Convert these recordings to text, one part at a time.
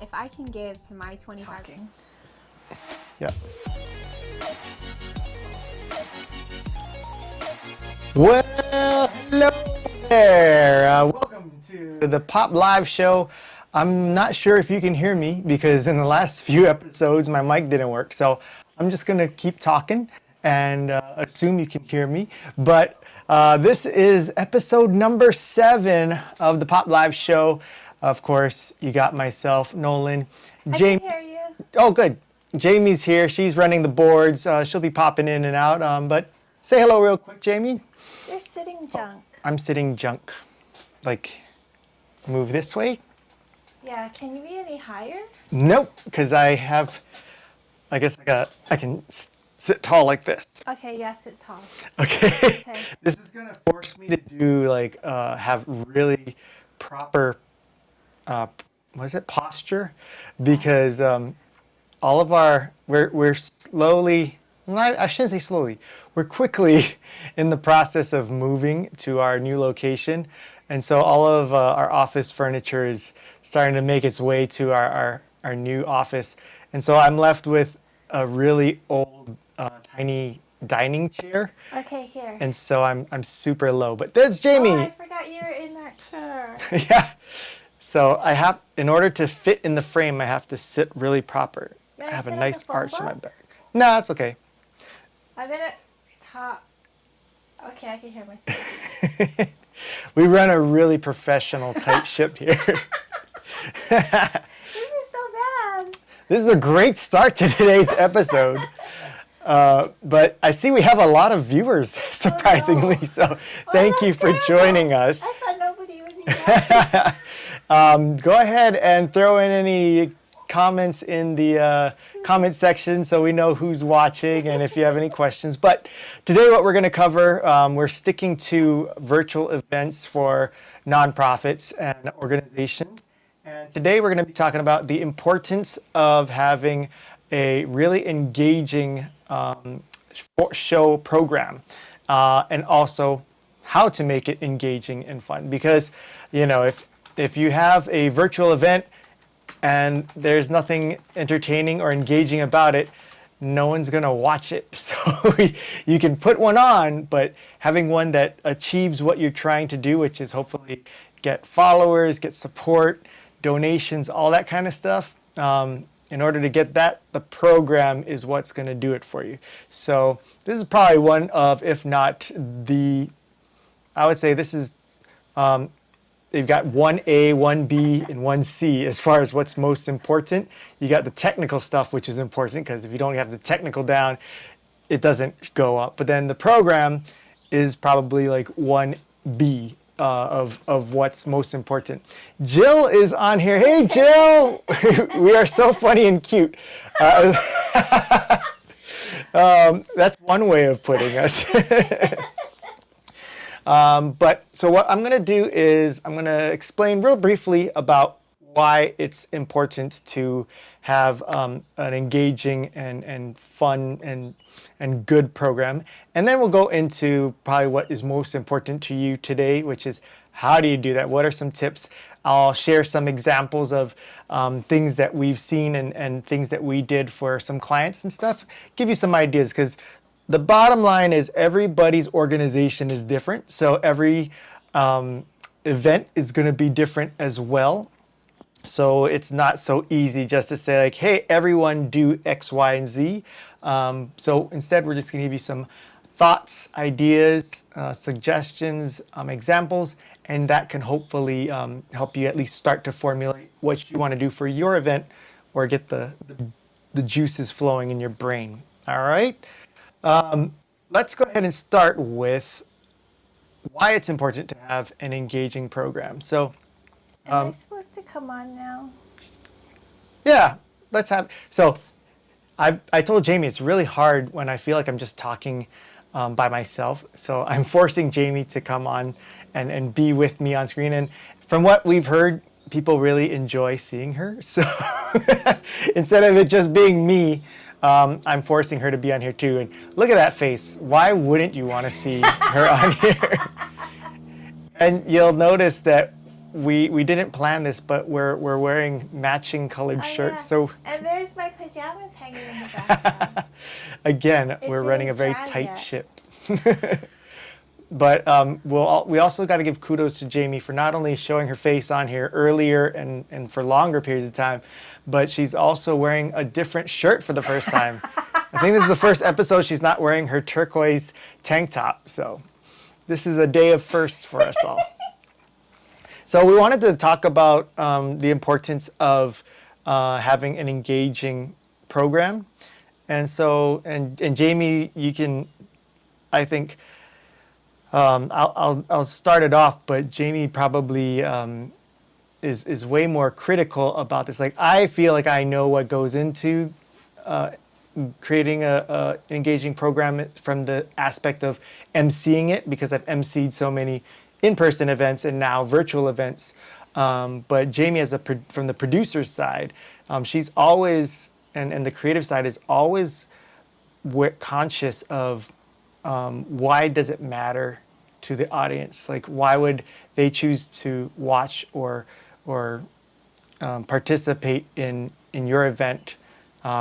if I can give to my 25. Talking. Yeah. Well, hello there. Welcome to the Pop Live Show. I'm not sure if you can hear me because in the last few episodes my mic didn't work. So I'm just going to keep talking and assume you can hear me. But this is episode number 7 of the Pop Live Show. Of course, you got myself, Nolan, Jamie. I can hear you. Oh, good. Jamie's here. She's running the boards. She'll be popping in and out. But say hello real quick, Jamie. You're sitting junk. I'm sitting junk. Like, move this way? Yeah, can you be any higher? Nope, because I guess I can sit tall like this. Okay, yeah, sit tall. Okay. This is going to force me to do, like, have really proper, posture? Because all of we're slowly, I shouldn't say slowly, we're quickly in the process of moving to our new location. And so all of our office furniture is starting to make its way to our new office. And so I'm left with a really old, tiny dining chair. Okay, here. And so I'm super low. But there's Jamie. Oh, I forgot you were in that chair. Yeah. So in order to fit in the frame, I have to sit really proper. I have a nice arch in my back. No, it's okay. I'm gonna top. Okay, I can hear myself. We run a really professional type ship here. This is so bad. This is a great start to today's episode. But I see we have a lot of viewers, surprisingly. Oh, no. So thank you for joining us. I thought nobody would be watching. Go ahead and throw in any comments in the comment section so we know who's watching and if you have any questions. But today what we're going to cover, we're sticking to virtual events for nonprofits and organizations. And today we're going to be talking about the importance of having a really engaging show program and also how to make it engaging and fun. Because, you know, if you have a virtual event and there's nothing entertaining or engaging about it, no one's going to watch it. So you can put one on, but having one that achieves what you're trying to do, which is hopefully get followers, get support, donations, all that kind of stuff. In order to get that, the program is what's going to do it for you. So this is probably one of, if not I would say this is, they've got 1A, 1B, and 1C as far as what's most important. You got the technical stuff, which is important, because if you don't have the technical down, it doesn't go up. But then the program is probably like 1B of what's most important. Jill is on here. Hey, Jill! We are so funny and cute. That's one way of putting us. But so what I'm going to do is I'm going to explain real briefly about why it's important to have an engaging and fun and good program. And then we'll go into probably what is most important to you today, which is how do you do that? What are some tips? I'll share some examples of things that we've seen and things that we did for some clients and stuff. Give you some ideas, because the bottom line is everybody's organization is different. So every event is going to be different as well. So it's not so easy just to say like, hey, everyone do X, Y, and Z. So instead, we're just going to give you some thoughts, ideas, suggestions, examples, and that can hopefully help you at least start to formulate what you want to do for your event or get the juices flowing in your brain. All right? Let's go ahead and start with why it's important to have an engaging program. So, am I supposed to come on now? Yeah, let's have. So, I told Jamie it's really hard when I feel like I'm just talking by myself. So I'm forcing Jamie to come on and be with me on screen. And from what we've heard, people really enjoy seeing her. So instead of it just being me, I'm forcing her to be on here too. And look at that face. Why wouldn't you want to see her on here? And you'll notice that we didn't plan this, but we're wearing matching colored Oh, shirts. yeah. So And there's my pajamas hanging in the background. again, we're running a didn't very dry tight yet. ship. But we also got to give kudos to Jamie for not only showing her face on here earlier and for longer periods of time, but she's also wearing a different shirt for the first time. I think this is the first episode she's not wearing her turquoise tank top. So this is a day of firsts for us all. So we wanted to talk about the importance of having an engaging program. And so, and Jamie, you can, I think, I'll start it off, but Jamie probably is way more critical about this. Like, I feel like I know what goes into creating an engaging program from the aspect of emceeing it, because I've emceed so many in-person events and now virtual events. But Jamie, from the producer's side, she's always, and the creative side is always conscious of why does it matter to the audience? Like, why would they choose to watch or participate in your event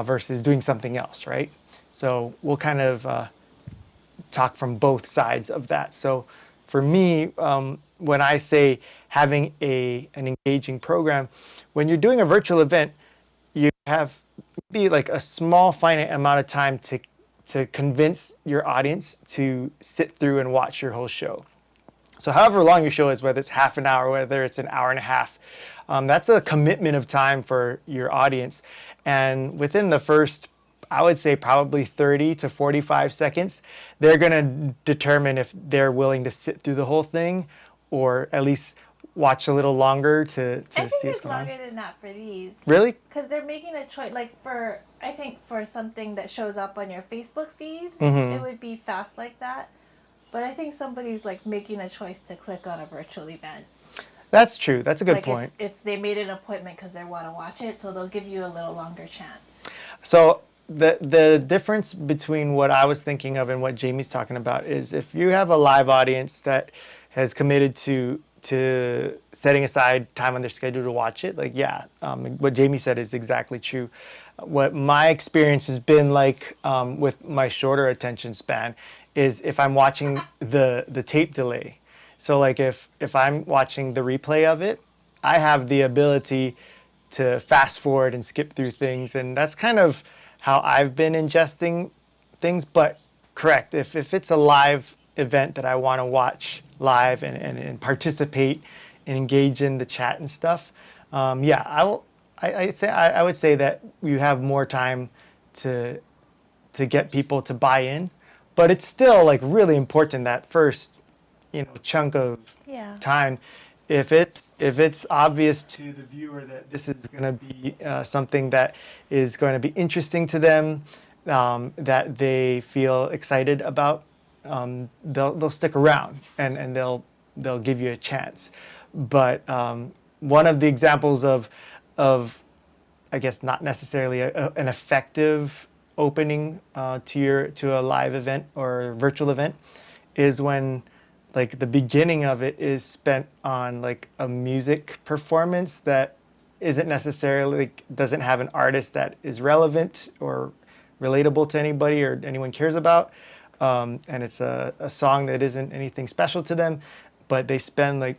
versus doing something else, right? So we'll kind of talk from both sides of that. So for me, when I say having an engaging program, when you're doing a virtual event, you have be like a small finite amount of time to convince your audience to sit through and watch your whole show. So however long your show is, whether it's half an hour, whether it's an hour and a half, that's a commitment of time for your audience. And within the first, I would say probably 30 to 45 seconds, they're going to determine if they're willing to sit through the whole thing or at least watch a little longer to I see think what's it's going on. longer than that for these. Really? Because they're making a choice. Like I think for something that shows up on your Facebook feed, Mm-hmm. it would be fast like that. But I think somebody's like making a choice to click on a virtual event. That's true. That's a good Like point. it's they made an appointment because they want to watch it, so they'll give you a little longer chance. So the difference between what I was thinking of and what Jamie's talking about is if you have a live audience that has committed to setting aside time on their schedule to watch it, like, yeah, what Jamie said is exactly true. What my experience has been like with my shorter attention span is if I'm watching the tape delay. So like if I'm watching the replay of it, I have the ability to fast forward and skip through things, and that's kind of how I've been ingesting things. But correct, if it's a live event that I want to watch live and participate and engage in the chat and stuff, yeah, I would say that you have more time to get people to buy in, but it's still like really important that first chunk of Yeah. time. If it's obvious to the viewer that this is going to be something that is going to be interesting to them, that they feel excited about, they'll stick around and they'll give you a chance. But one of the examples of I guess not necessarily an effective opening to a live event or virtual event is when like the beginning of it is spent on like a music performance that isn't necessarily, doesn't have an artist that is relevant or relatable to anybody or anyone cares about, and it's a song that isn't anything special to them, but they spend like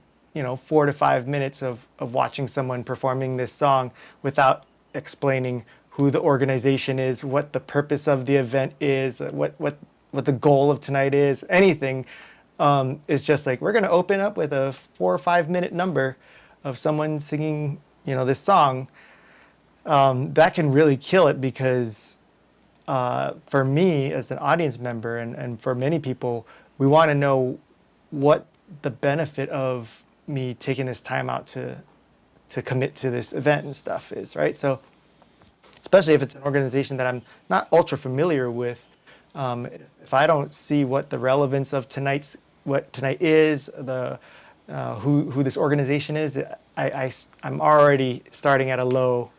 4 to 5 minutes of watching someone performing this song without explaining who the organization is, what the purpose of the event is, what the goal of tonight is, anything. It's just like, we're going to open up with a 4 or 5 minute number of someone singing, this song. That can really kill it because for me as an audience member and for many people, we want to know what the benefit of me taking this time out to commit to this event and stuff is, right? So especially if it's an organization that I'm not ultra familiar with, if I don't see what the relevance of what tonight is, who this organization is, I'm already starting at a low,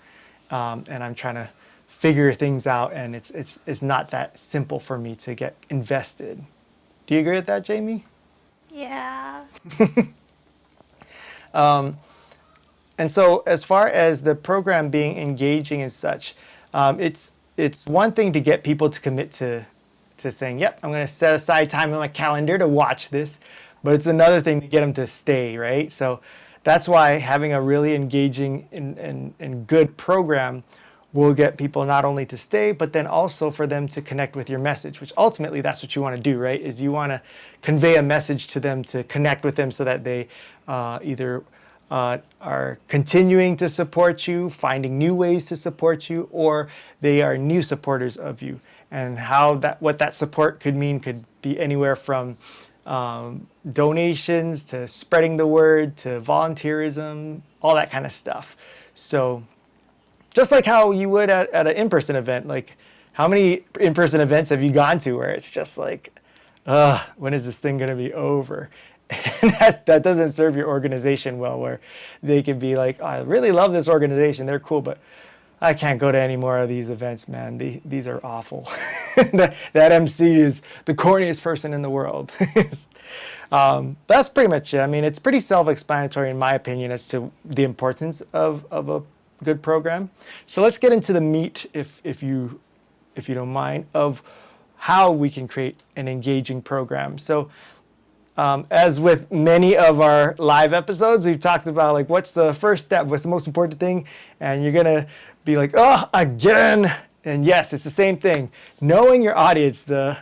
and I'm trying to figure things out, and it's not that simple for me to get invested. Do you agree with that, Jamie? Yeah. And so as far as the program being engaging and such, it's one thing to get people to commit to saying, yep, I'm going to set aside time in my calendar to watch this, but it's another thing to get them to stay, right? So that's why having a really engaging and good program will get people not only to stay, but then also for them to connect with your message, which ultimately that's what you want to do, right? Is you want to convey a message to them, to connect with them so that they either are continuing to support you, finding new ways to support you, or they are new supporters of you. And what that support could mean could be anywhere from donations to spreading the word to volunteerism, all that kind of stuff. So just like how you would at an in-person event, like how many in-person events have you gone to where it's just like, when is this thing going to be over? And that doesn't serve your organization well, where they can be like, oh, I really love this organization, they're cool, but I can't go to any more of these events, man. These are awful. that MC is the corniest person in the world. That's pretty much it. I mean, it's pretty self-explanatory in my opinion as to the importance of a good program. So let's get into the meat, if you don't mind, of how we can create an engaging program. So as with many of our live episodes, we've talked about like what's the first step, what's the most important thing, and you're gonna be like, oh, again. And yes, it's the same thing. Knowing your audience, the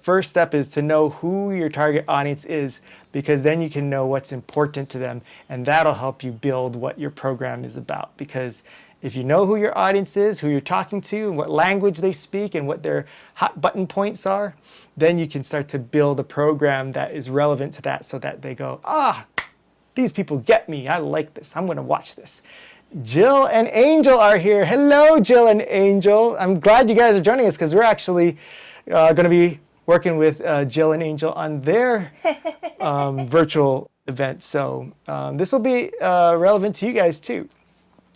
first step is to know who your target audience is, because then you can know what's important to them, and that'll help you build what your program is about. Because if you know who your audience is, who you're talking to, and what language they speak, and what their hot button points are, then you can start to build a program that is relevant to that, so that they go, these people get me. I like this. I'm going to watch this. Jill and Angel are here. Hello, Jill and Angel. I'm glad you guys are joining us, because we're actually going to be working with Jill and Angel on their virtual event. So this will be relevant to you guys too.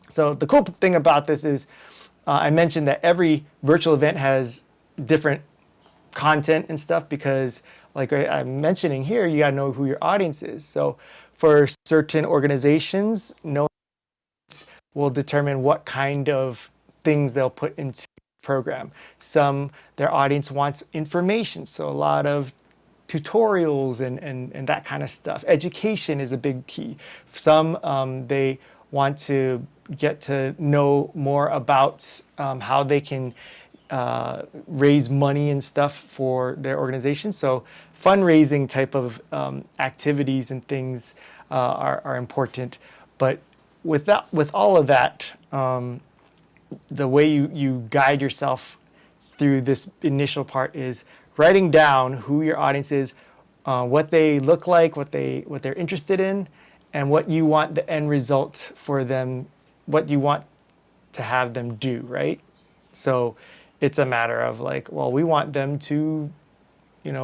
So the cool thing about this is I mentioned that every virtual event has different content and stuff, because like I'm mentioning here, you got to know who your audience is. So for certain organizations, knowing will determine what kind of things they'll put into the program. Some, their audience wants information, so a lot of tutorials and that kind of stuff. Education is a big key. Some, they want to get to know more about how they can raise money and stuff for their organization. So fundraising type of activities and things are important. But with all of that, the way you guide yourself through this initial part is writing down who your audience is, what they look like, what they're interested in, and what you want the end result for them, what you want to have them do, right? So it's a matter of like, well, we want them to,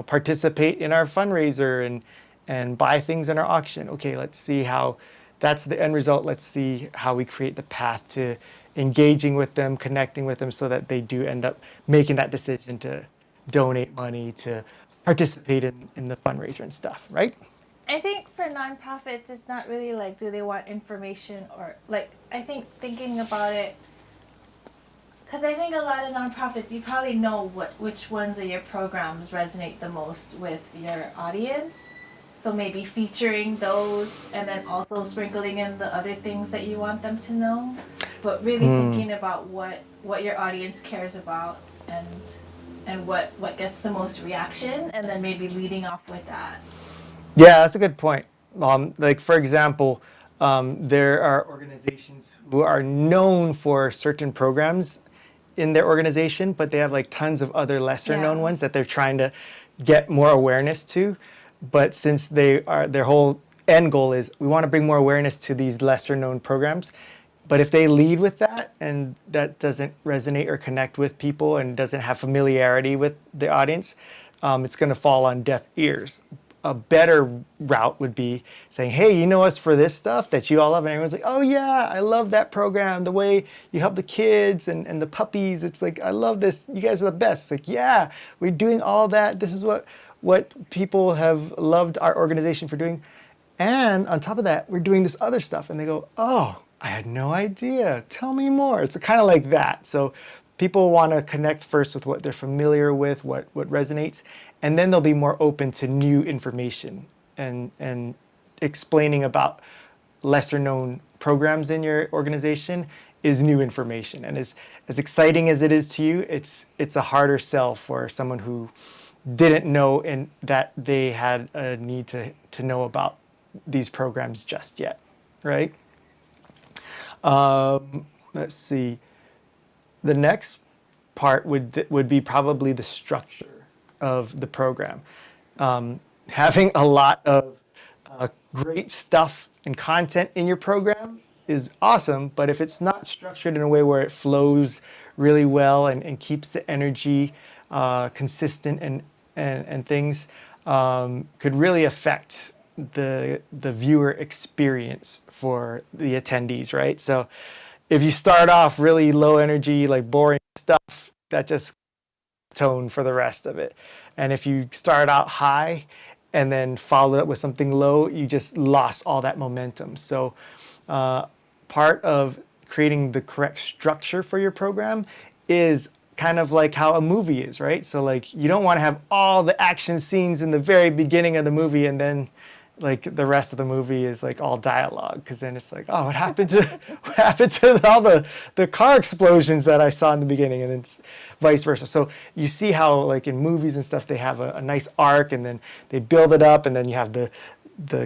participate in our fundraiser and buy things in our auction. Okay, let's see how that's the end result. Let's see how we create the path to engaging with them, connecting with them, so that they do end up making that decision to donate money, to participate in the fundraiser and stuff, right? I think for nonprofits, it's not really like, do they want information, or like, I think thinking about it, because I think a lot of nonprofits, you probably know which ones of your programs resonate the most with your audience. So maybe featuring those, and then also sprinkling in the other things that you want them to know. But really thinking about what your audience cares about, and what gets the most reaction, and then maybe leading off with that. Yeah, that's a good point. Like for example, there are organizations who are known for certain programs in their organization, but they have like tons of other lesser known ones that they're trying to get more awareness to. But since their whole end goal is, we want to bring more awareness to these lesser known programs. But if they lead with that and that doesn't resonate or connect with people and doesn't have familiarity with the audience, it's going to fall on deaf ears. A better route would be saying, hey, you know us for this stuff that you all love. And everyone's like, oh yeah, I love that program. The way you help the kids and the puppies. It's like, I love this. You guys are the best. It's like, yeah, we're doing all that. This is what people have loved our organization for doing. And on top of that, we're doing this other stuff. And they go, oh, I had no idea. Tell me more. It's kind of like that. So people want to connect first with what they're familiar with, what resonates, and then they'll be more open to new information and explaining about lesser known programs in your organization is new information. And as exciting as it is to you, it's a harder sell for someone who didn't know and that they had a need to know about these programs just yet, right? Let's see. The next part would be probably the structure of the program. Having a lot of great stuff and content in your program is awesome, but if it's not structured in a way where it flows really well and keeps the energy consistent and things, could really affect the viewer experience for the attendees, right? So if you start off really low energy, like boring stuff, that just tone for the rest of it. And if you start out high and then follow it with something low, you just lost all that momentum. So part of creating the correct structure for your program is kind of like how a movie is, right? So like you don't want to have all the action scenes in the very beginning of the movie and then like the rest of the movie is like all dialogue, because then it's like, oh, what happened to all the car explosions that I saw in the beginning, and then vice versa. So you see how like in movies and stuff they have a nice arc and then they build it up and then you have the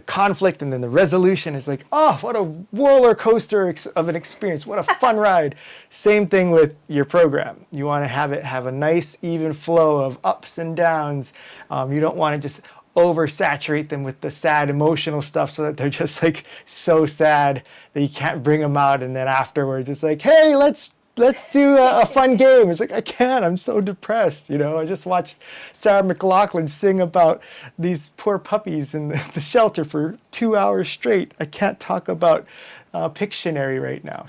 conflict and then the resolution. Is like, oh, what a roller coaster of an experience, what a fun ride. Same thing with your program. You want to have it have a nice even flow of ups and downs. You don't want to just oversaturate them with the sad emotional stuff so that they're just like so sad that you can't bring them out, and then afterwards it's like, hey, let's do a fun game. It's like, I can't, I'm so depressed, you know. I just watched Sarah McLachlan sing about these poor puppies in the shelter for 2 hours straight. I can't talk about Pictionary right now.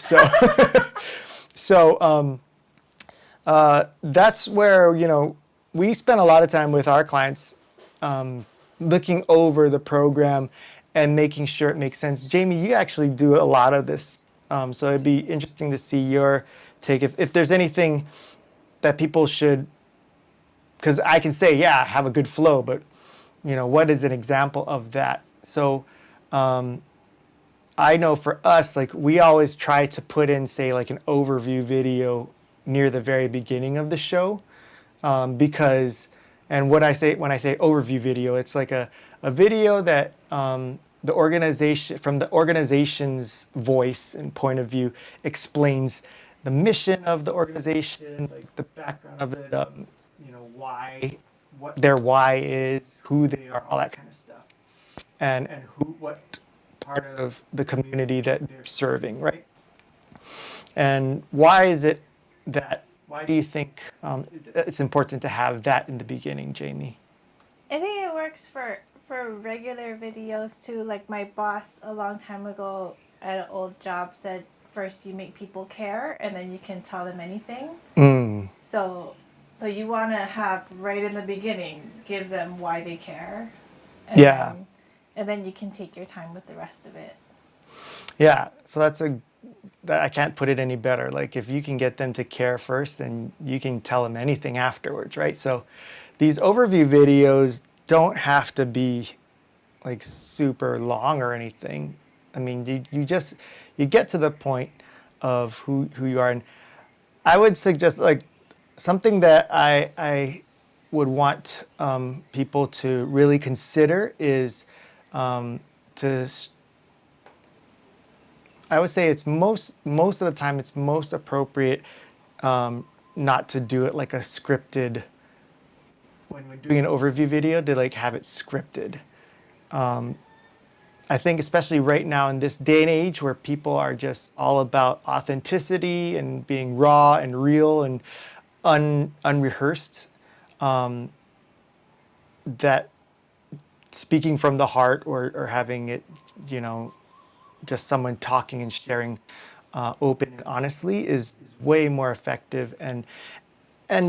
So that's where, you know, we spend a lot of time with our clients looking over the program and making sure it makes sense. Jamie, you actually do a lot of this, so it'd be interesting to see your take. If there's anything that people should, because I can say, yeah, have a good flow, but you know, what is an example of that? So I know for us, like we always try to put in, say, like an overview video near the very beginning of the show, because, and when I say overview video, it's like a video that the organization, from the organization's voice and point of view, explains the mission of the organization, like the background of it, you know, why, what their why is, who they are, all that kind of stuff, and what part of the community that they're serving, right? And why is it that? Why do you think it's important to have that in the beginning, Jamie? I think it works for regular videos too. Like my boss a long time ago at an old job said, first you make people care and then you can tell them anything. So you want to have right in the beginning, give them why they care. And then you can take your time with the rest of it. Yeah, so I can't put it any better. Like if you can get them to care first, then you can tell them anything afterwards, right? So these overview videos don't have to be like super long or anything. I mean, you get to the point of who you are. And I would suggest like something that I would want people to really consider is I would say it's most of the time it's most appropriate not to do it like a scripted, when we're doing an overview video, to like have it scripted. I think especially right now in this day and age where people are just all about authenticity and being raw and real and unrehearsed, that speaking from the heart or having it, you know, just someone talking and sharing open and honestly is way more effective and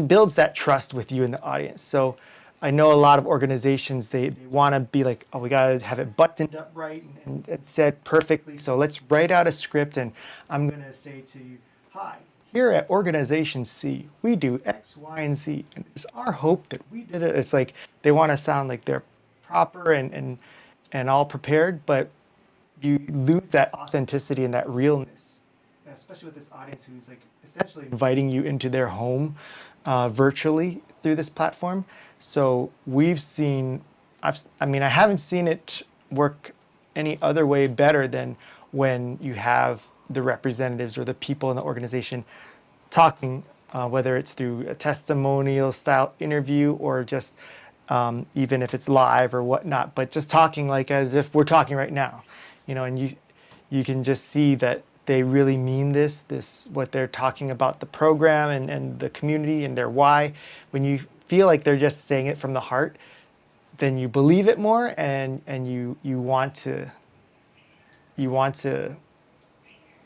builds that trust with you and the audience. So I know a lot of organizations, they want to be like, oh, we got to have it buttoned up right and it's said perfectly. So let's write out a script and I'm going to say to you, hi, here at Organization C, we do X, Y, and Z. And it's our hope that we did it. It's like they want to sound like they're proper and all prepared, but you lose that authenticity and that realness, especially with this audience who's like essentially inviting you into their home virtually through this platform. So we've seen, I mean, I haven't seen it work any other way better than when you have the representatives or the people in the organization talking, whether it's through a testimonial style interview or just even if it's live or whatnot, but just talking like as if we're talking right now, and you can just see that they really mean this what they're talking about, the program and the community and their why. When you feel like they're just saying it from the heart, then you believe it more and you want to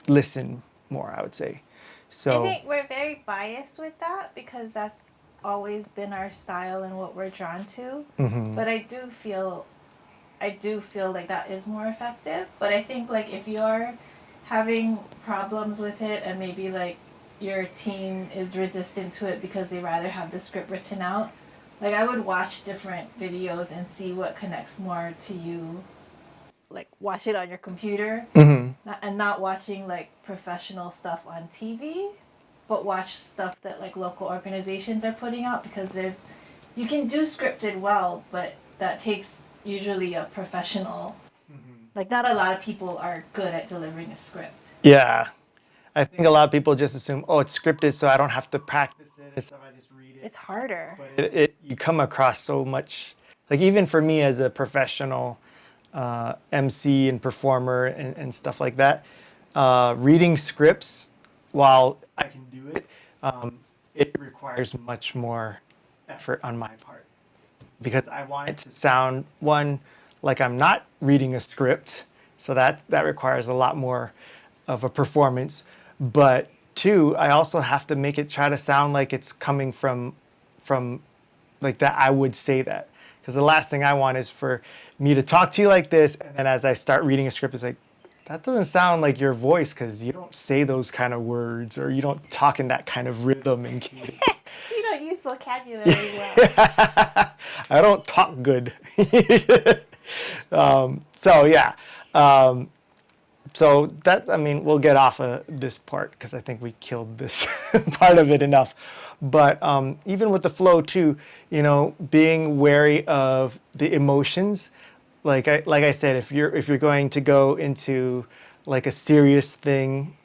listen more, I would say. So I think we're very biased with that because that's always been our style and what we're drawn to. mhm. But I do feel like that is more effective. But I think like if you're having problems with it and maybe like your team is resistant to it because they rather have the script written out, like I would watch different videos and see what connects more to you. Like watch it on your computer Mhm. and not watching like professional stuff on TV, but watch stuff that like local organizations are putting out because you can do scripted well, but that takes usually a professional. Like not a lot of people are good at delivering a script. Yeah, I think a lot of people just assume, oh, it's scripted, so I don't have to practice it and stuff. I just read it. It's harder. But you come across so much, like even for me as a professional MC and performer and stuff like that, reading scripts while I can do it, it requires much more effort on my part because I want it to sound, one, like I'm not reading a script, so that requires a lot more of a performance. But two, I also have to make it try to sound like it's coming from like that I would say that. Because the last thing I want is for me to talk to you like this, and then as I start reading a script, it's like, that doesn't sound like your voice because you don't say those kind of words or you don't talk in that kind of rhythm and cadence. You don't use vocabulary well. I don't talk good. So yeah. So that, I mean, we'll get off of this part because I think we killed this part of it enough. But even with the flow too, being wary of the emotions. Like I said, if you're going to go into like a serious thing,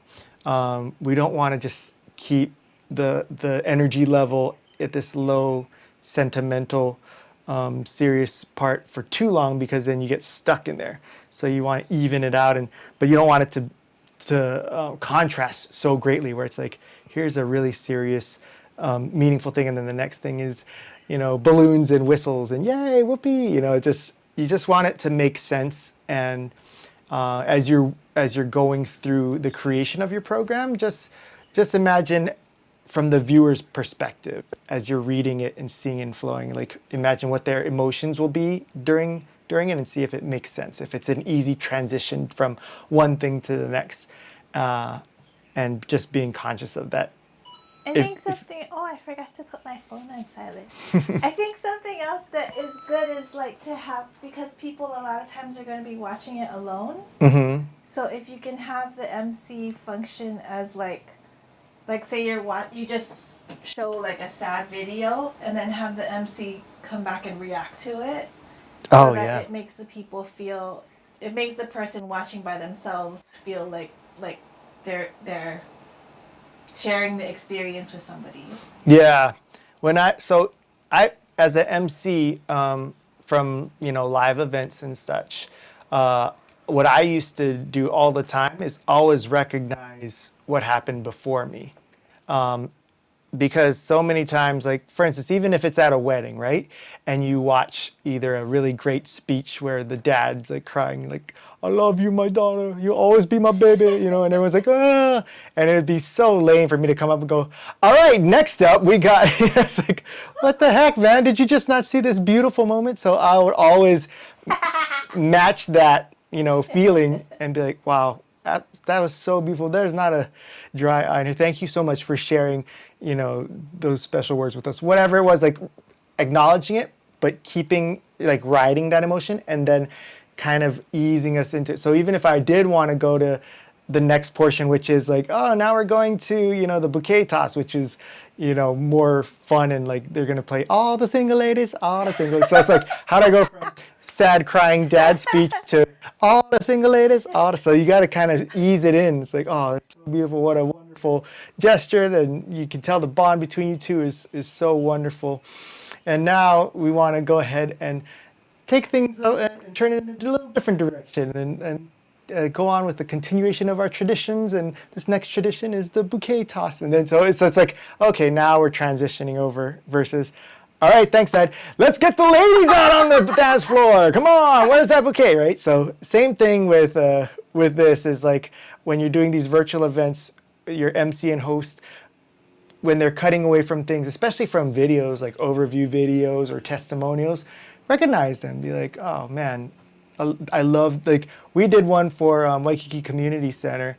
we don't want to just keep the energy level at this low, sentimental, serious part for too long because then you get stuck in there. So you want to even it out, but you don't want it to contrast so greatly where it's like, here's a really serious, meaningful thing, and then the next thing is, balloons and whistles and yay, whoopee. You just want it to make sense. And as you're going through the creation of your program, just imagine from the viewer's perspective as you're reading it and seeing it and flowing. Like imagine what their emotions will be during it and see if it makes sense, if it's an easy transition from one thing to the next, and just being conscious of that. I forgot to put my phone on silent. I think something else that is good is like to have, because people a lot of times are going to be watching it alone. Mm-hmm. So if you can have the MC function as like say you just show like a sad video and then have the MC come back and react to it. Oh, so that yeah. It makes the person watching by themselves feel like they're sharing the experience with somebody. Yeah. I as an MC from live events and such, what I used to do all the time is always recognize what happened before me. Because so many times, like for instance, even if it's at a wedding, right? And you watch either a really great speech where the dad's like crying like, I love you, my daughter. You'll always be my baby, you know, and everyone's like, ah. And it'd be so lame for me to come up and go, all right, next up, we got, it's like, what the heck, man? Did you just not see this beautiful moment? So I would always match that, you know, feeling and be like, wow, that was so beautiful. There's not a dry eye in here. Thank you so much for sharing, you know, those special words with us. Whatever it was, like acknowledging it, but keeping, like riding that emotion and then kind of easing us into it. So even if I did want to go to the next portion, which is like, oh, now we're going to, you know, the bouquet toss, which is, you know, more fun and like they're going to play all the single ladies, all the single ladies. So it's like, how do I go from sad crying dad speech to all the single ladies, so you got to kind of ease it in. It's like, oh, it's so beautiful, what a wonderful gesture, and you can tell the bond between you two is so wonderful. And now we want to go ahead and take things and turn it into a little different direction and go on with the continuation of our traditions. And this next tradition is the bouquet toss. And then so it's like, okay, now we're transitioning over versus, all right, thanks, Dad. Let's get the ladies out on the dance floor. Come on, where's that bouquet, right? So same thing with this is like when you're doing these virtual events, your MC and host, when they're cutting away from things, especially from videos like overview videos or testimonials, recognize them. Be like, oh man, I love, like we did one for Waikiki Community Center,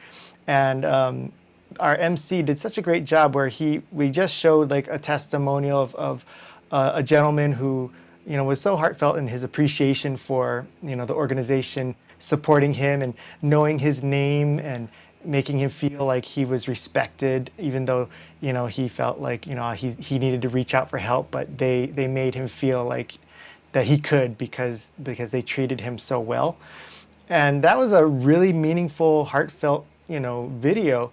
and our MC did such a great job where we just showed like a testimonial of a gentleman who, you know, was so heartfelt in his appreciation for, you know, the organization supporting him and knowing his name and making him feel like he was respected, even though, you know, he felt like, you know, he needed to reach out for help, but they made him feel like that he could because they treated him so well. And that was a really meaningful, heartfelt, you know, video.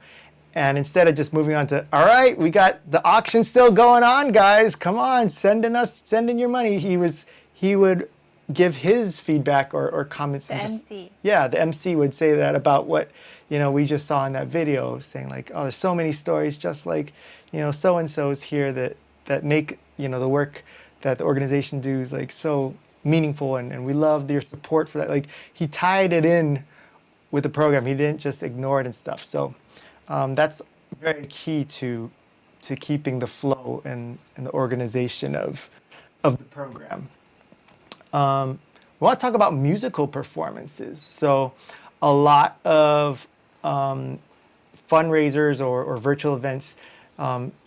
And instead of just moving on to, all right, we got the auction still going on, guys. Come on, send in your money. He would give his feedback or comments. The MC. Yeah, the MC would say that about what, you know, we just saw in that video, saying like, oh, there's so many stories just like, you know, so-and-so's here that make, you know, the work that the organization does like so meaningful, and we love your support for that. Like he tied it in with the program. He didn't just ignore it and stuff. So that's very key to keeping the flow and the organization of the program. We want to talk about musical performances. So a lot of fundraisers or virtual events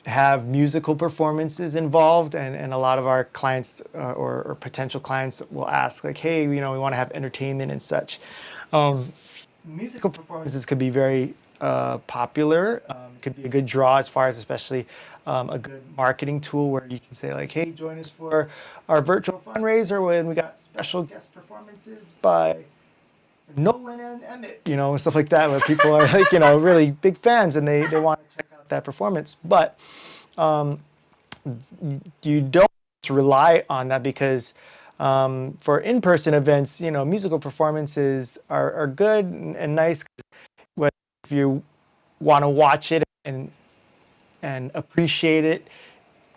have musical performances involved, and a lot of our clients or potential clients will ask like, hey, you know, we want to have entertainment and such. Musical performances could be very popular, could be a good draw as far as especially a good marketing tool where you can say like, hey, join us for our virtual fundraiser when we got special guest performances by Nolan and Emmett, you know, and stuff like that, where people are like, you know, really big fans and they want to check out that performance. But you don't rely on that because for in-person events, you know, musical performances are good and nice. If you want to watch it and appreciate it,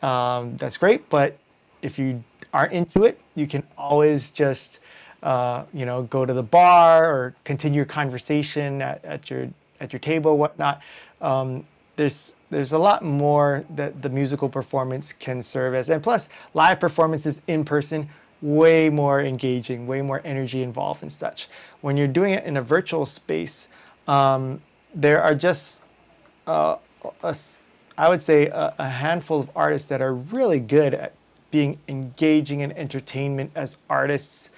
that's great. But if you aren't into it, you can always just you know, go to the bar or continue your conversation at your table, whatnot. There's a lot more that the musical performance can serve as, and plus live performances in person, way more engaging, way more energy involved and such. When you're doing it in a virtual space, there are just I would say a handful of artists that are really good at being engaging in entertainment as artists,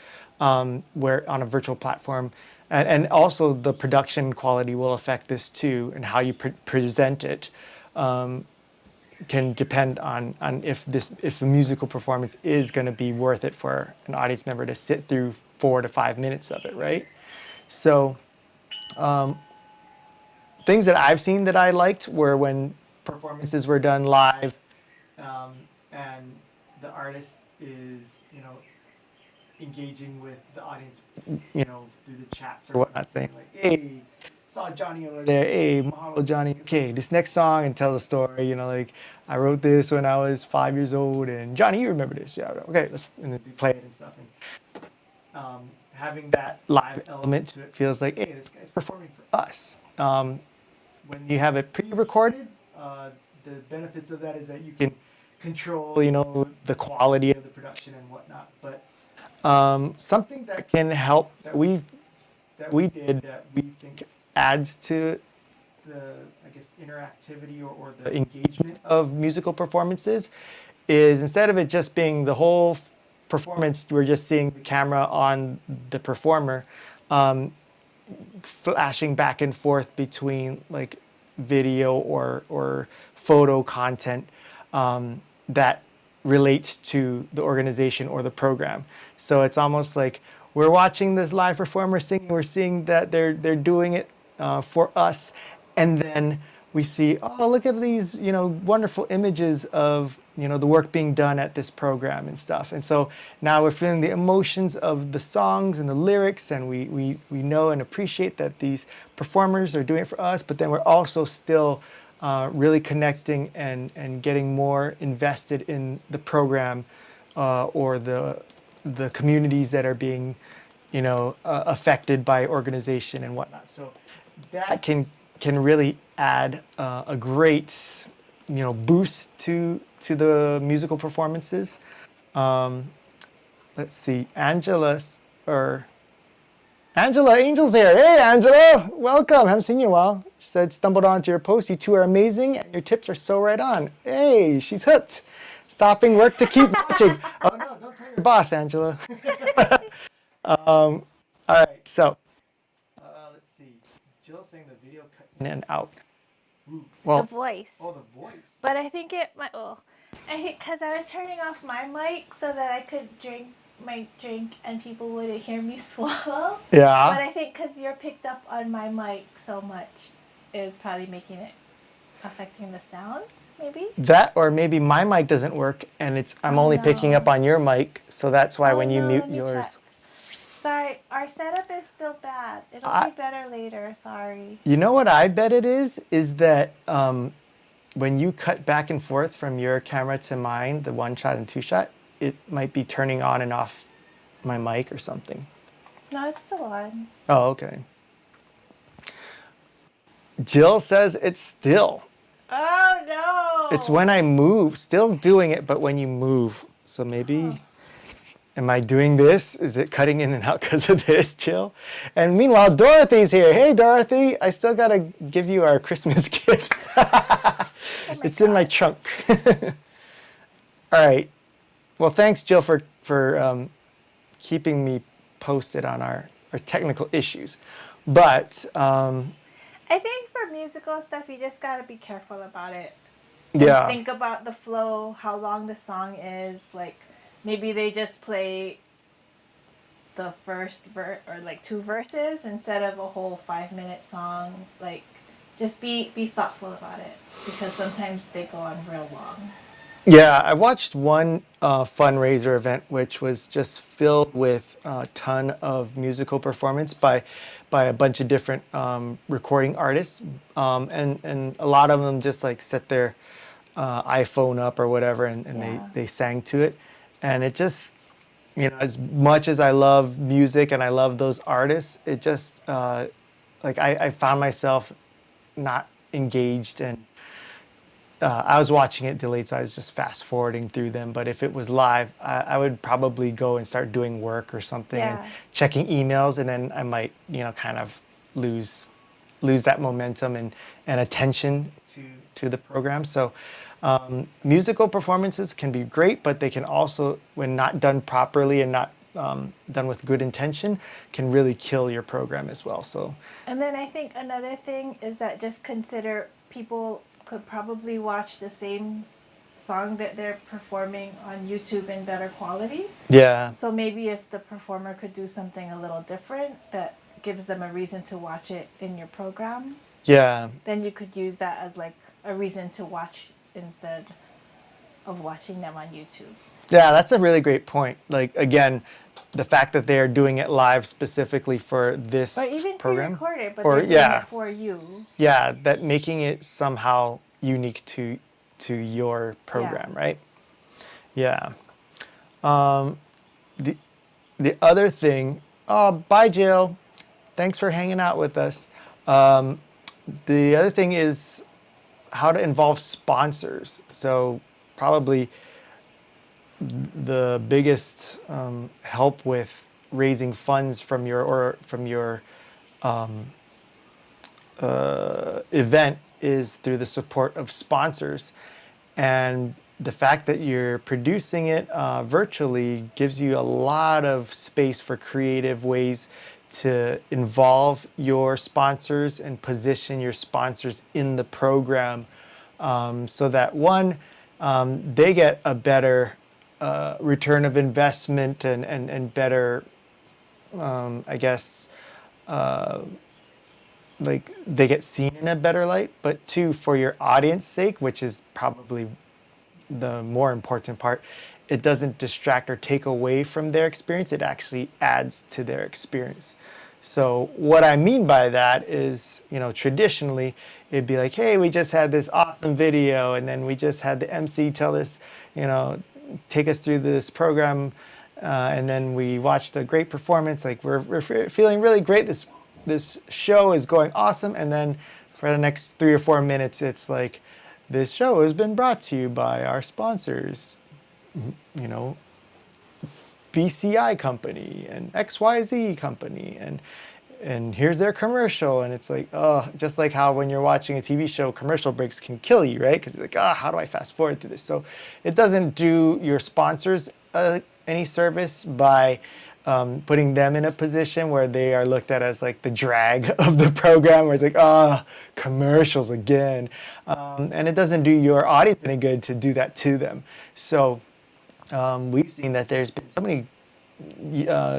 where on a virtual platform, and also the production quality will affect this too, and how you present it can depend on if the musical performance is going to be worth it for an audience member to sit through 4 to 5 minutes of it, right? So things that I've seen that I liked were when performances were done live, and the artist is, you know, engaging with the audience, you know, through the chats or whatnot, saying like, hey, saw Johnny over there, hey, mahalo Johnny, okay, this next song, and tell the story, you know, like, I wrote this when I was 5 years old, and Johnny, you remember this, yeah, okay, and then they play it and stuff, and having that live element to it feels like, hey, this guy's performing for us. When you have it pre-recorded, the benefits of that is that you can control, the quality of the production and whatnot. But something that can help that we did that we think adds to the, I guess, interactivity or the engagement of musical performances is instead of it just being the whole performance, we're just seeing the camera on the performer, flashing back and forth between like video or photo content that relates to the organization or the program. So it's almost like we're watching this live performer singing, we're seeing that they're doing it for us, and then we see, oh, look at these, wonderful images of, the work being done at this program and stuff. And so now we're feeling the emotions of the songs and the lyrics, and we know and appreciate that these performers are doing it for us, but then we're also still really connecting and getting more invested in the program or the communities that are being, affected by organization and whatnot. So that can really add a great, boost to the musical performances. Let's see, Angela Angel's here. Hey, Angela, welcome. Haven't seen you in a while. She said, stumbled onto your post. You two are amazing, and your tips are so right on. Hey, she's hooked. Stopping work to keep watching. Oh no, don't tell your boss, Angela. All right, so let's see. Jill's saying the video cut in and out. Ooh, well, The voice. Oh, the voice. But I think because I was turning off my mic so that I could drink my drink and people wouldn't hear me swallow. Yeah. But I think because you're picked up on my mic so much is probably affecting the sound, maybe? That, or maybe my mic doesn't work and I'm only picking up on your mic, so that's why when you mute yours. Check. Sorry, our setup is still bad. It'll be better later, sorry. You know what I bet it is that when you cut back and forth from your camera to mine, the one shot and two shot, it might be turning on and off my mic or something. No, it's still on. Oh, okay. Jill says it's still. Oh, no. It's when I move, still doing it, but when you move. So maybe, am I doing this? Is it cutting in and out because of this, Jill? And meanwhile, Dorothy's here. Hey, Dorothy, I still got to give you our Christmas gifts. It's in my trunk. All right. Well, thanks, Jill, for keeping me posted on our technical issues. But I think for musical stuff, you just got to be careful about it. Yeah. Think about the flow, how long the song is. Like, maybe they just play the first verse or like two verses instead of a whole 5-minute song. Like, just be thoughtful about it because sometimes they go on real long. Yeah, I watched one fundraiser event which was just filled with a ton of musical performance by a bunch of different recording artists, and a lot of them just like set their iPhone up or whatever, and they sang to it, and it just, as much as I love music and I love those artists, it just like I found myself not engaged, and I was watching it delayed, so I was just fast forwarding through them. But if it was live, I would probably go and start doing work or something, and checking emails, and then I might, kind of lose that momentum and attention to the program. So musical performances can be great, but they can also, when not done properly and not done with good intention, can really kill your program as well. So. And then I think another thing is that just consider people could probably watch the same song that they're performing on YouTube in better quality. Yeah. So maybe if the performer could do something a little different that gives them a reason to watch it in your program. Yeah. Then you could use that as like a reason to watch instead of watching them on YouTube. Yeah, that's a really great point. Like, again, the fact that they are doing it live specifically for this or even program, pre-recorded, but they're doing it for you. Yeah, that making it somehow unique to your program, right? Yeah. The other thing Oh, bye, Jill. Thanks for hanging out with us. Um, the other thing is how to involve sponsors. So probably the biggest help with raising funds from your event is through the support of sponsors. And the fact that you're producing it virtually gives you a lot of space for creative ways to involve your sponsors and position your sponsors in the program, so that one, they get a better return of investment and better, I guess, like they get seen in a better light, but two, for your audience sake, which is probably the more important part, it doesn't distract or take away from their experience. It actually adds to their experience. So what I mean by that is, traditionally it'd be like, hey, we just had this awesome video, and then we just had the MC tell us, take us through this program, and then we watched a great performance. Like we're feeling really great. This show is going awesome, and then for the next 3 or 4 minutes, it's like, this show has been brought to you by our sponsors, BCI company and XYZ company, and here's their commercial. And it's like, oh, just like how when you're watching a TV show, commercial breaks can kill you, right? Because you're like, how do I fast forward to this? So it doesn't do your sponsors any service by putting them in a position where they are looked at as like the drag of the program, where it's like, commercials again. And it doesn't do your audience any good to do that to them. So we've seen that there's been so many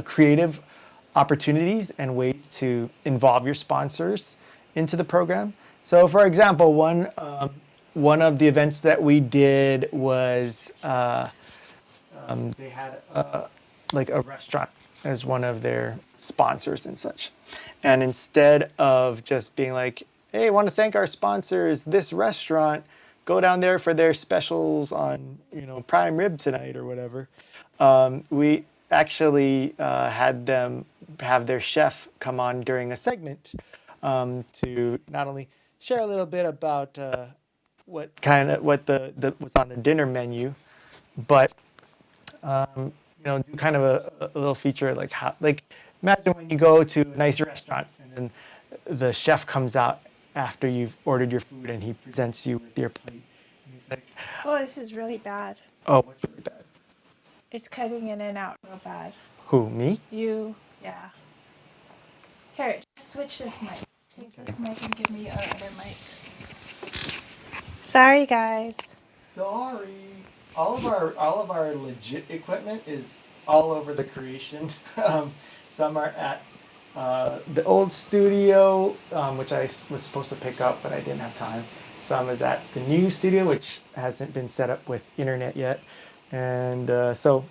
creative opportunities and ways to involve your sponsors into the program. So for example, one of the events that we did was they had like a restaurant as one of their sponsors and such. And instead of just being like, hey, I want to thank our sponsors, this restaurant, go down there for their specials on, prime rib tonight or whatever, we actually had them have their chef come on during a segment to not only share a little bit about what was on the dinner menu, but do kind of a little feature like imagine when you go to a nice restaurant and then the chef comes out after you've ordered your food and he presents you with your plate. And he's like, Oh, this is really bad. oh, what's really bad? It's cutting in and out real bad. Who, me? You, yeah. Here, switch this mic. Take this mic and give me your other mic. Sorry, guys. Sorry. All of our legit equipment is all over the creation. Some are at the old studio, which I was supposed to pick up, but I didn't have time. Some is at the new studio, which hasn't been set up with internet yet. And so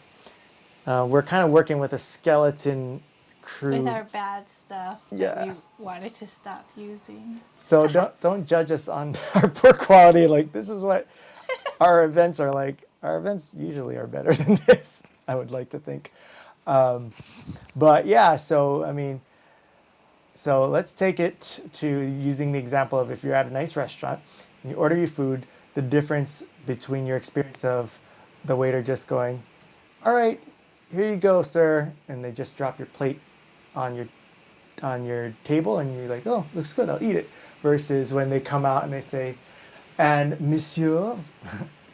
we're kind of working with a skeleton crew. With our bad stuff that we wanted to stop using. So don't judge us on our poor quality. Like, this is what our events are like. Our events usually are better than this, I would like to think. But yeah, so let's take it to using the example of if you're at a nice restaurant and you order your food, the difference between your experience of the waiter just going, all right, here you go, sir, and they just drop your plate on your table and you're like, oh, looks good, I'll eat it, versus when they come out and they say, and monsieur,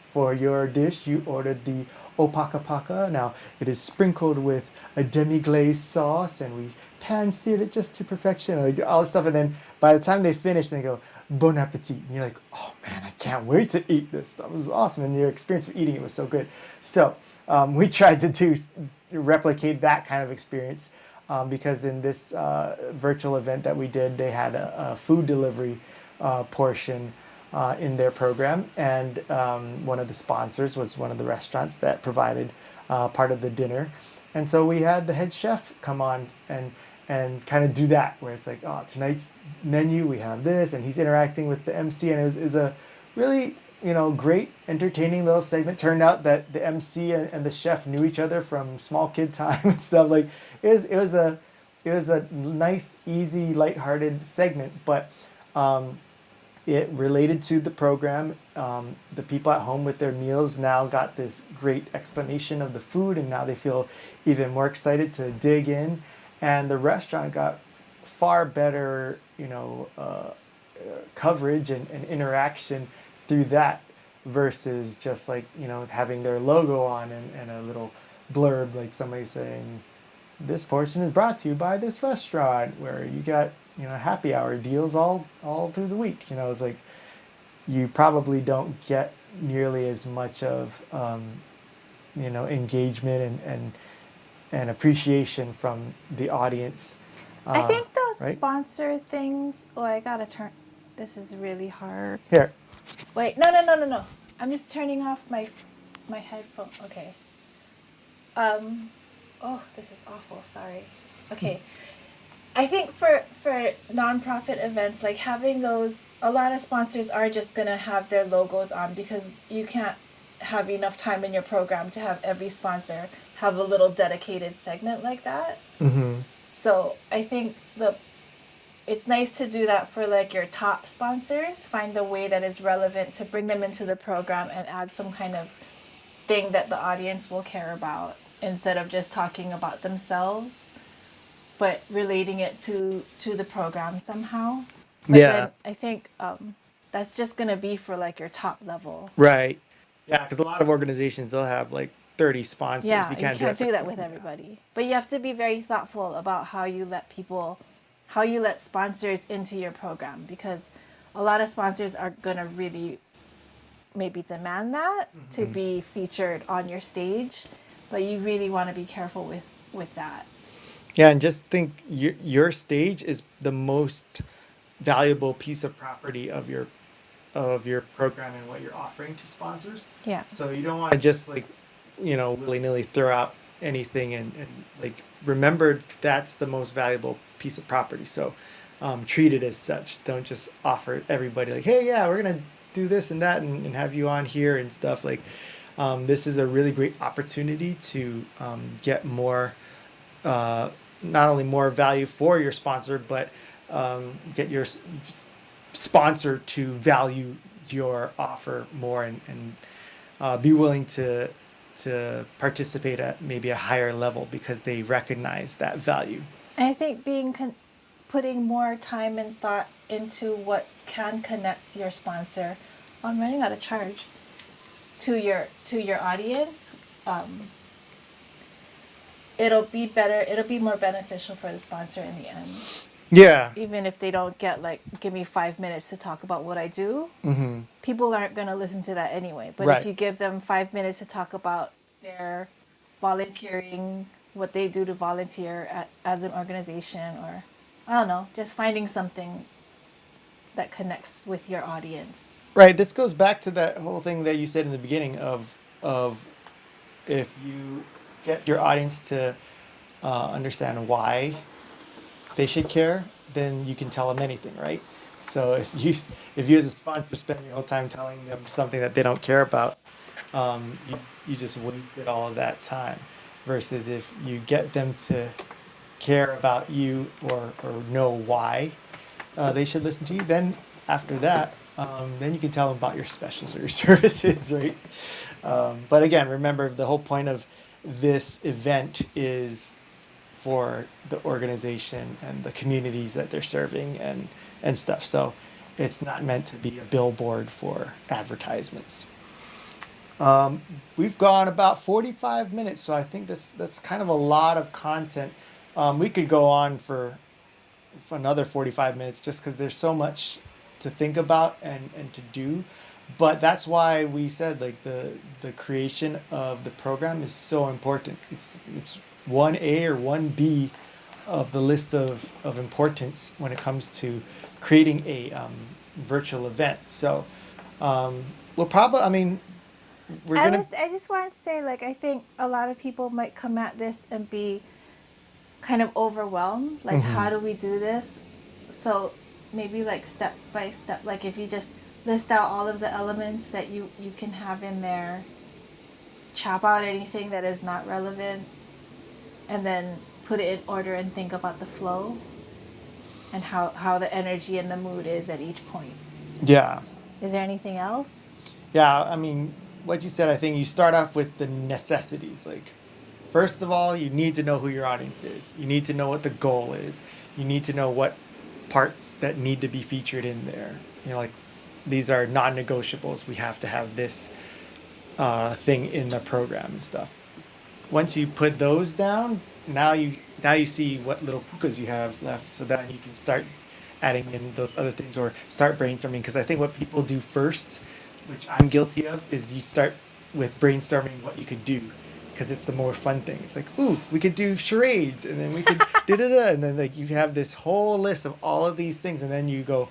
for your dish, you ordered the opaka paka. Now, it is sprinkled with a demi-glaze sauce, and we pan-seared it just to perfection, like all this stuff. And then by the time they finish, they go, bon appetit. And you're like, oh man, I can't wait to eat this stuff. It was awesome. And your experience of eating it was so good. So we tried to replicate that kind of experience because in this virtual event that we did, they had a food delivery portion in their program, and one of the sponsors was one of the restaurants that provided part of the dinner, and so we had the head chef come on and kind of do that, where it's like, oh, tonight's menu we have this, and he's interacting with the MC, and it was a really great, entertaining little segment. Turned out that the MC and the chef knew each other from small kid time and stuff. Like it was a a nice, easy, lighthearted segment, but it related to the program. The people at home with their meals now got this great explanation of the food, and now they feel even more excited to dig in. And the restaurant got far better, coverage and interaction through that versus just like, having their logo on and a little blurb like somebody saying, this portion is brought to you by this restaurant where you got, happy hour deals all through the week. It's like you probably don't get nearly as much of, engagement and appreciation from the audience. I think those right? sponsor things. Oh, I gotta turn. This is really hard. Here. Wait, no. I'm just turning off my headphone. Okay. Oh, this is awful. Sorry. Okay. I think for nonprofit events, like having those, a lot of sponsors are just gonna have their logos on because you can't have enough time in your program to have every sponsor have a little dedicated segment like that. Mm-hmm. So I think it's nice to do that for like your top sponsors. Find a way that is relevant to bring them into the program and add some kind of thing that the audience will care about instead of just talking about themselves, but relating it to the program somehow. But Yeah. then I think that's just gonna be for like your top level. Right. Yeah, because a lot of organizations, they'll have like 30 sponsors. Yeah, You can't do that with everybody. But you have to be very thoughtful about how you let sponsors into your program, because a lot of sponsors are going to really maybe demand that to be featured on your stage, but you really want to be careful with that. Yeah, and just think your stage is the most valuable piece of property of your program and what you're offering to sponsors. Yeah. So you don't want to just like, willy-nilly throw out anything and like remember that's the most valuable piece of property. So treat it as such. Don't just offer everybody like, hey, yeah, we're gonna do this and that and have you on here and stuff. Like this is a really great opportunity to get more not only more value for your sponsor, but get your sponsor to value your offer more and be willing to participate at maybe a higher level because they recognize that value. I think putting more time and thought into what can connect your sponsor. Oh, I'm running out of charge. To your audience, it'll be better. It'll be more beneficial for the sponsor in the end. Yeah. Even if they don't get like, give me 5 minutes to talk about what I do, people aren't going to listen to that anyway. But Right. if you give them 5 minutes to talk about their volunteering, what they do to volunteer as an organization, or I don't know, just finding something that connects with your audience. Right. This goes back to that whole thing that you said in the beginning of if you get your audience to understand why they should care, then you can tell them anything, right? So if you as a sponsor spend your whole time telling them something that they don't care about, you just wasted all of that time. Versus if you get them to care about you or know why they should listen to you, then after that, then you can tell them about your specials or your services, right? But again, remember the whole point of this event is for the organization and the communities that they're serving and stuff. So it's not meant to be a billboard for advertisements. We've gone about 45 minutes, so I think that's kind of a lot of content. We could go on for another 45 minutes just because there's so much to think about and to do. But that's why we said like the creation of the program is so important. It's 1A or 1B of the list of importance when it comes to creating a virtual event. So we'll probably, I just wanted to say, like, I think a lot of people might come at this and be kind of overwhelmed. Like, how do we do this? So maybe like step by step, like if you just list out all of the elements that you can have in there, chop out anything that is not relevant, and then put it in order and think about the flow and how the energy and the mood is at each point. Yeah. Is there anything else? Yeah, I mean, what you said, I think you start off with the necessities. Like, first of all, you need to know who your audience is. You need to know what the goal is. You need to know what parts that need to be featured in there. You know, like, these are non-negotiables. We have to have this thing in the program and stuff. Once you put those down, now you see what little pukas you have left, so that you can start adding in those other things or start brainstorming. Because I think what people do first, which I'm guilty of, is you start with brainstorming what you could do, because it's the more fun thing. It's like, ooh, we could do charades, and then we could da da da, and then like you have this whole list of all of these things, and then you go,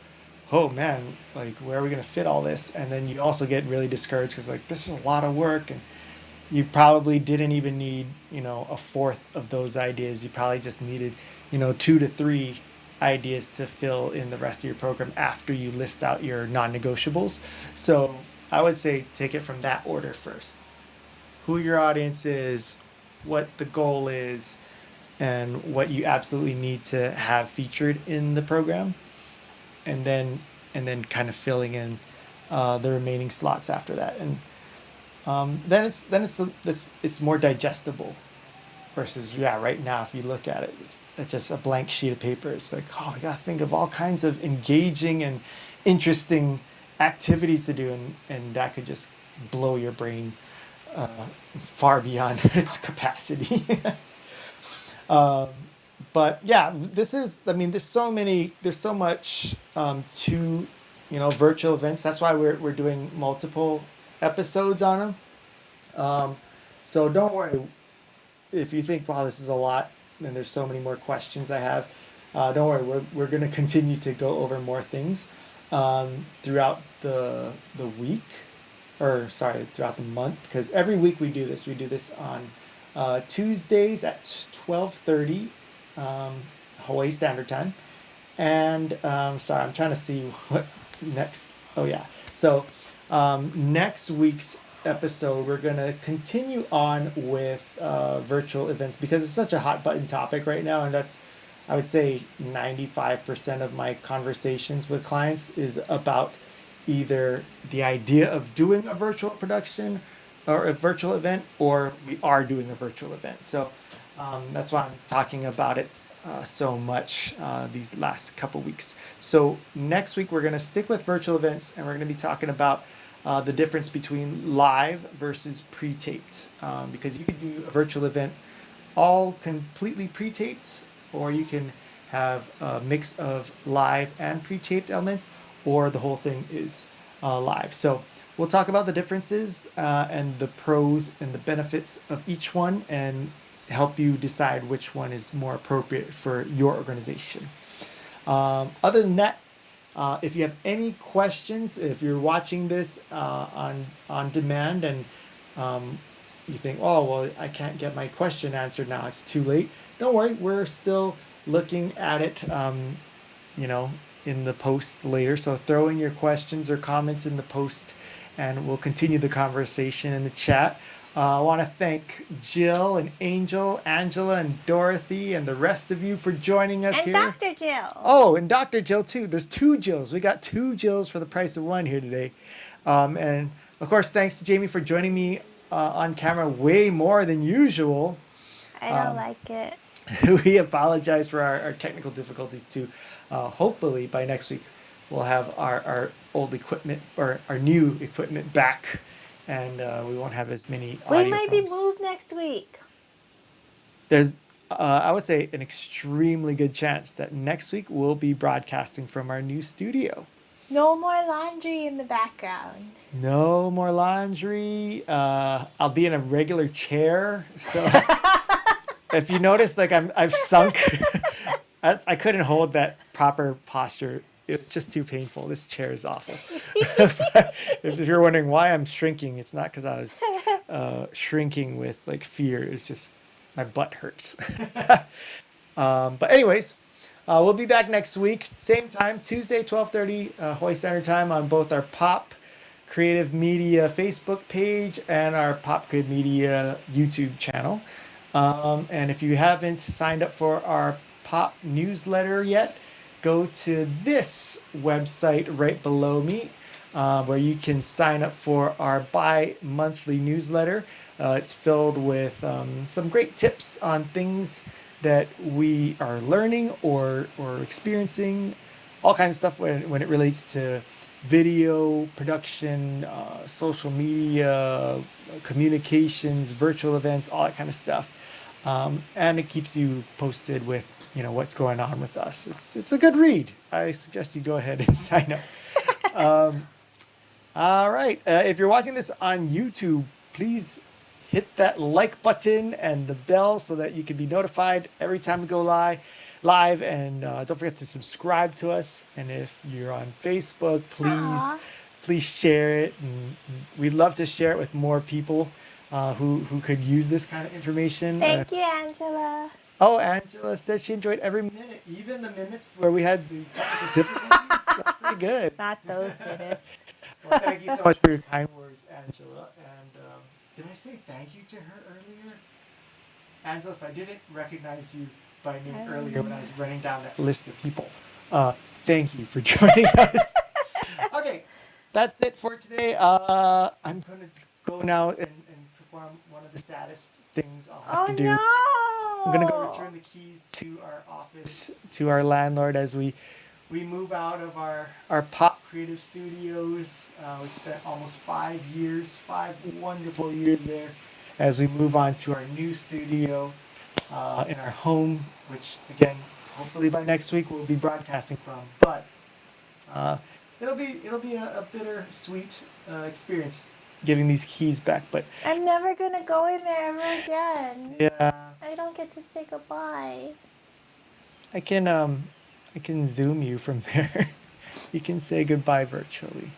oh man, like where are we gonna fit all this? And then you also get really discouraged because like this is a lot of work, and you probably didn't even need, a fourth of those ideas. You probably just needed, 2 to 3 ideas to fill in the rest of your program after you list out your non-negotiables. So I would say take it from that order first. Who your audience is, what the goal is, and what you absolutely need to have featured in the program, and then kind of filling in the remaining slots after that. And then it's more digestible versus, yeah, right now if you look at it, it's just a blank sheet of paper. It's like, oh, we gotta think of all kinds of engaging and interesting activities to do, and that could just blow your brain uh, far beyond its capacity. um, but yeah, there's so much to virtual events. That's why we're doing multiple episodes on them. So don't worry if you think, wow, this is a lot, and there's so many more questions I have. Don't worry, we're going to continue to go over more things throughout the week, or sorry, throughout the month, because every week we do this. We do this on Tuesdays at 12:30 Hawaii Standard Time. And sorry, I'm trying to see what next. Oh yeah. So next week's episode, we're going to continue on with virtual events, because it's such a hot button topic right now. And that's, I would say, 95% of my conversations with clients is about either the idea of doing a virtual production or a virtual event, or we are doing a virtual event. So that's why I'm talking about it so much these last couple weeks. So next week we're going to stick with virtual events, and we're going to be talking about the difference between live versus pre-taped, because you can do a virtual event all completely pre-taped, or you can have a mix of live and pre-taped elements, or the whole thing is live. So we'll talk about the differences and the pros and the benefits of each one, and help you decide which one is more appropriate for your organization. Other than that, if you have any questions, if you're watching this on demand, and you think, oh, well, I can't get my question answered now, it's too late. Don't worry, we're still looking at it, in the posts later. So throw in your questions or comments in the post, and we'll continue the conversation in the chat. I want to thank Jill and Angel, Angela and Dorothy, and the rest of you for joining us here. And Dr. Jill. Oh, and Dr. Jill too. There's 2 Jills. We got 2 Jills for the price of 1 here today. And of course, thanks to Jamie for joining me on camera way more than usual. I don't like it. We apologize for our technical difficulties too. Hopefully by next week we'll have our old equipment, or our new equipment, back, and we won't have as many audio We might problems. be moved next week. There's, I would say, an extremely good chance that next week we'll be broadcasting from our new studio. No more laundry in the background. No more laundry. I'll be in a regular chair. So if you notice, like I've sunk. I couldn't hold that proper posture. It's just too painful. This chair is awful. If you're wondering why I'm shrinking, it's not because I was shrinking with like fear. It's just my butt hurts. But anyways, we'll be back next week, same time, Tuesday, 12:30 Hawaii Standard Time, on both our Pop Creative Media Facebook page and our Pop Creative Media YouTube channel. And if you haven't signed up for our pop newsletter yet, go to this website right below me, where you can sign up for our bi-monthly newsletter. It's filled with some great tips on things that we are learning or experiencing, all kinds of stuff when it relates to video production, social media, communications, virtual events, all that kind of stuff. And it keeps you posted with what's going on with us. It's a good read. I suggest you go ahead and sign up. All right. If you're watching this on YouTube, please hit that like button and the bell so that you can be notified every time we go live. And don't forget to subscribe to us. And if you're on Facebook, please share it. And we'd love to share it with more people who could use this kind of information. Thank you, Angela. Oh, Angela says she enjoyed every minute, even the minutes where we had the technical difficulties. That's pretty good. Not those minutes. Well, thank you so much for your kind words, Angela. And did I say thank you to her earlier? Angela, if I didn't recognize you by name earlier when I was running down that list of people, thank you for joining us. Okay, that's it for today. I'm going to go now and perform one of the saddest things I'll have to do. No! I'm going to go return the keys to our office, to our landlord, as we move out of our pop creative studios. We spent almost 5 wonderful years there, as we move on to our new studio in our home, which again, hopefully by next week we'll be broadcasting from. But it'll be a bittersweet experience giving these keys back. But I'm never gonna go in there ever again. yeah, I don't get to say goodbye. I can Zoom you from there. You can say goodbye virtually.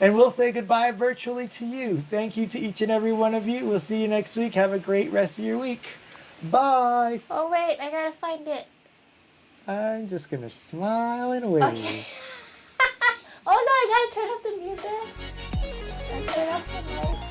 And we'll say goodbye virtually to you. Thank you to each and every one of you. We'll see you next week. Have a great rest of your week. Bye. Oh wait, I gotta find it. I'm just gonna smile and wave. Okay. Oh no, I gotta turn up the music. Gotta turn up the lights.